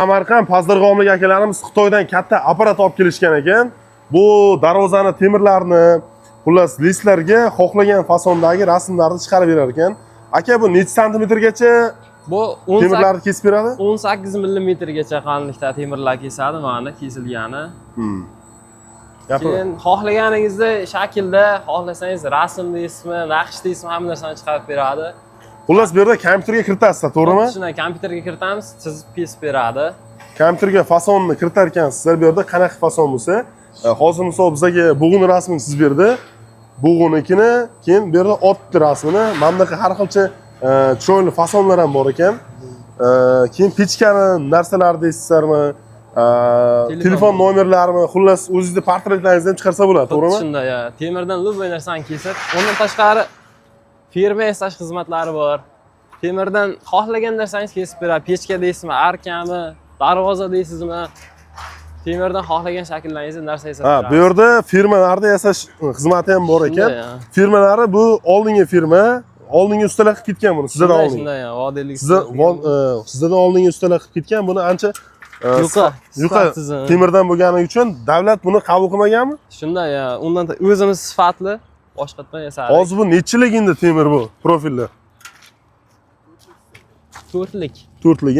Samarqand Pazdarg'omlik akalarimiz Xitoydan katta apparat olib kelishgan ekan. Bu darvozani temirlarni, xullas listlarga xohlagan fasondagi rasmlarni chiqarib berar ekan. Aka, bu necha santimetrgacha bu temirlarni kesib beradi? 18 millimetrgacha qalinlikda temirlar kesadi, mana kesilgani. Keyin xohlaganingizda shaklda, xohlasangiz rasm deysizmi, naqsh deysizmi, hamma narsani chiqarib beradi. Xullas bu yerda kompyuterga kiritasiz, to'g'rimi? Shunday kompyuterga kiritamiz, chizib kesib beradi. Kompyuterga fasonni kiritar ekansizlar, bu yerda qanaqa fason bo'lsa, hozir misol bizga bug'un rasmini chizib berdi. Bug'unikini, keyin bu yerda ot rasmini, mana bunaqa har xilcha chiroyli fasonlar ham bor ekan. Keyin pechkani narsalar deysizlarmi? Telefon nomerlarimi, xullas o'zingizning portretlaringizni ham chiqarsa bo'ladi, to'g'rimi? Shunday, temirdan любой narsani kesib, undan tashqari firma yasash xizmatlari bor. Temirdan xohlagan narsangizni kesib beradi. Pechka deysizmi, arkami, darvoza deysizmi? Temirdan xohlagan shakllaringizni narsa yasab beradi. Bu yerda firmalarda yasash xizmati ham bor ekan. Firmalari bu oldingi firma, oldingi ustalar qilib ketgan buni. Sizdan oldin. Shunday, vodiylik. Sizdan oldingi ustalar qilib ketgan, buni ancha yuqa temirdan bo'lgani uchun davlat buni qabul qilmaganmi? Shunday, undan o'zimiz sifatli boshqatdan yasadik. Hozir bu nechilik endi temir bu profillar? 4lik. 4lik,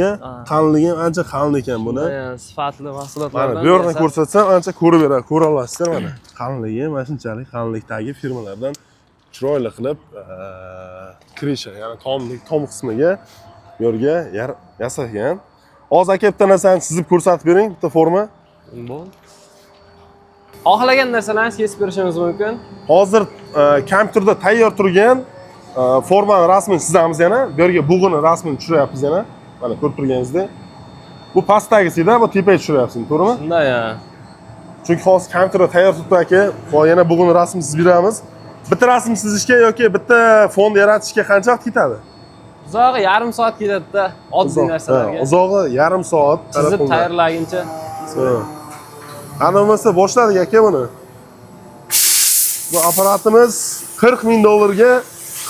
qalinligi ham ancha qalin ekan buni. Sifatli mahsulotlardan. Mana bu yerdan ko'rsatsam ancha ko'rib beradi, ko'ra olasizlar mana. Qalinligi mana shunchalik qalinlikdagi firmalardan chiroyli qilib kirisha, ya'ni tom qismiga bu yerga yasagan. Hozir aka bitta narsani chizib ko'rsatib bering, bitta forma. Bo'ldi. Xohlagan narsalarni kesib berishimiz mumkin. Hozir kompyuterda tayyor turgan formani rasmini chizamiz yana. Bu yerga bug'uni rasmini tushiryapmiz yana. Mana ko'rib turganingizdek. Bu pastdagisida, bu tepaga tushiryapsiz, to'g'rimi? Shunday, Chunki hozir kompyuterda tayyor turibdi aka. Yana bug'uni rasmini chizib beramiz. Bitta rasm chizishga yoki bitta fond yaratishga qancha vaqt ketadi? Uzog'i yarim soat ketadi-da, oddiy narsalarga. Uzog'i yarim soat. Chizib tayyorlaguncha. Ana bo'lmasa boshladik aka buni. Bu apparatimiz $40,000 ga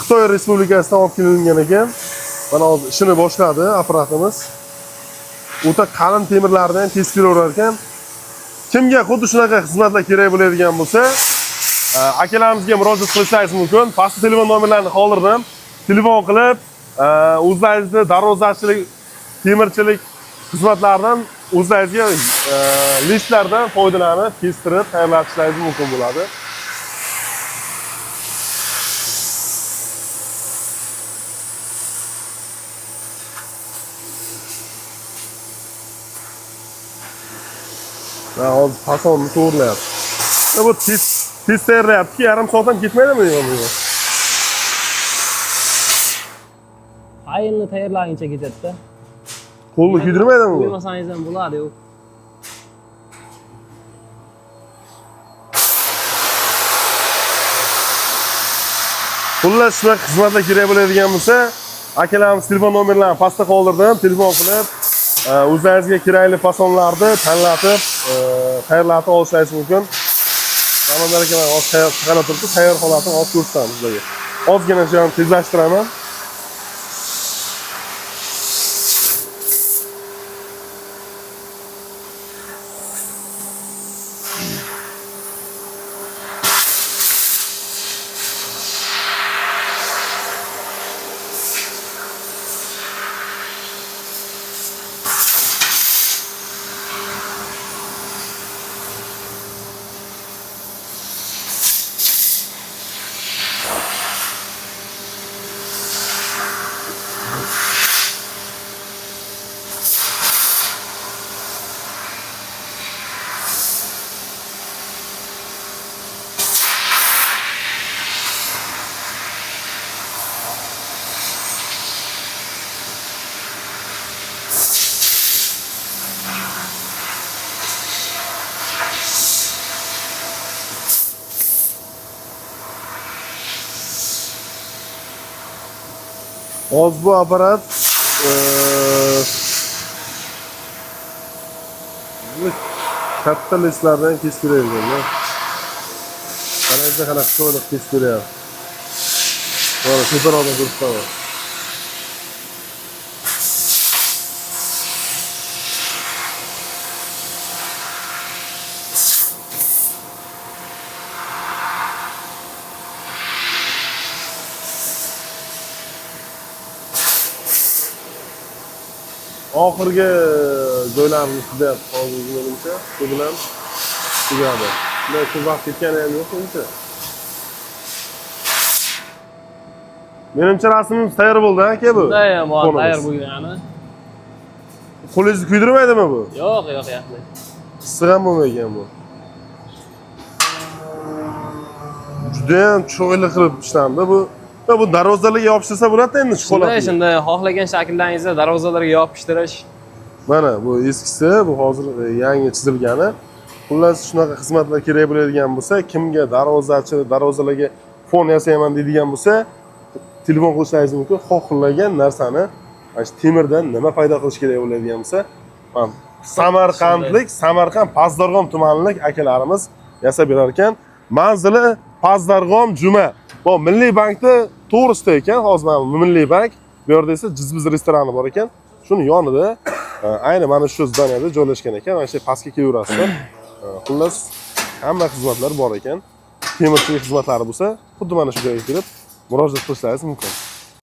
Xitoy Respublikasidan olib kelingan ekan. Mana hozir ishini boshladi apparatimiz. O'ta qalin temirlardan kesib beraverar ekan. Kimga xuddi shunaqa xizmatlar kerak bo'ladigan bo'lsa, akalarimizga murojaat qilishingiz mumkin. Pastda telefon nomerlarini qoldirdim. Telefon qilib, o'zlaringizni darvozachilik, temirchilik xizmatlaridan o'zlaringizga listlardan foydalanib, kestirib tayyorlatishingiz mumkin bo'ladi. Hozir fasonni to'g'rilayapti. Bu tez tayyorlayapti, yarim soat ham ketmaydimi bu? Qayinni tayyorlaguncha ketadi-da. Qo'lni kuydirmaydimi bu? Qo'ymasangiz ham bo'ladi, yo'q. Xullas, shunaqa xizmatlar kerak bo'ladigan bo'lsa, akalarimiz telefon nomerlarini pastda qoldirdim. Telefon qilib, o'zlaringizga kerakli fasonlarni tanlatib, tayyorlatib olishingiz mumkin. Zamonlar aka, men hozir tayyor turibdi, tayyor holatini hozir ko'rsataman sizlarga. Ozgina joyini tezlashtiraman. Hozir bu apparat katta listlardan kesib berilgan. Qarangizlar qanaqa chiroyli kesib beryapti. Mana shu tarafdan ko'rsataman. oxirgi joylarni tuzyapti hozir menimcha. Shu bilan tugadi. Bunday ko'p vaqt ketgani ham yo'q menimcha. Menimcha rasmimiz tayyor bo'ldi, aka bu. Shunday ham bor, Fonimiz. tayyor bo'lgani. Qo'lingizni kuydirmaydimi bu? Yo'q, yaxshi. Issiq ham bo'lmagan bu. Judayam chiroyli qilib ishlandi bu. Bu darvozalarga yopishtirsa bo'ladi endi shokolad. Shunday xohlagan shakllaringizda darvozalarga yopishtirish. Mana bu eskisi, bu hozir yangi chizilgani. Xullas shunaqa xizmatlar kerak bo'ladigan bo'lsa, kimga darvozachi, darvozalarga fon yasayman deydigan bo'lsa, telefon qilishingiz mumkin. Xohlagan narsani, mana shu temirdan nima paydo qilish kerak bo'ladigan bo'lsa, mana Samarqandlik, Samarqand Pazdarg'om tumanlik akalarimiz yasab berar ekan. Manzili Pazdarg'om Juma. Bu Milliy bankda to'g'risida ekan, hozir mana Milliy bank, bu yerda esa Jizbiz restorani bor ekan. Shuni yonida ayni mana shu zdaniyada joylashgan ekan. Mana shu pastga kelaverasizlar. Xullas hamma xizmatlar bor ekan. Temirchilik xizmatlari bo'lsa, xuddi mana shu joyga kelib murojaat qilishingiz mumkin.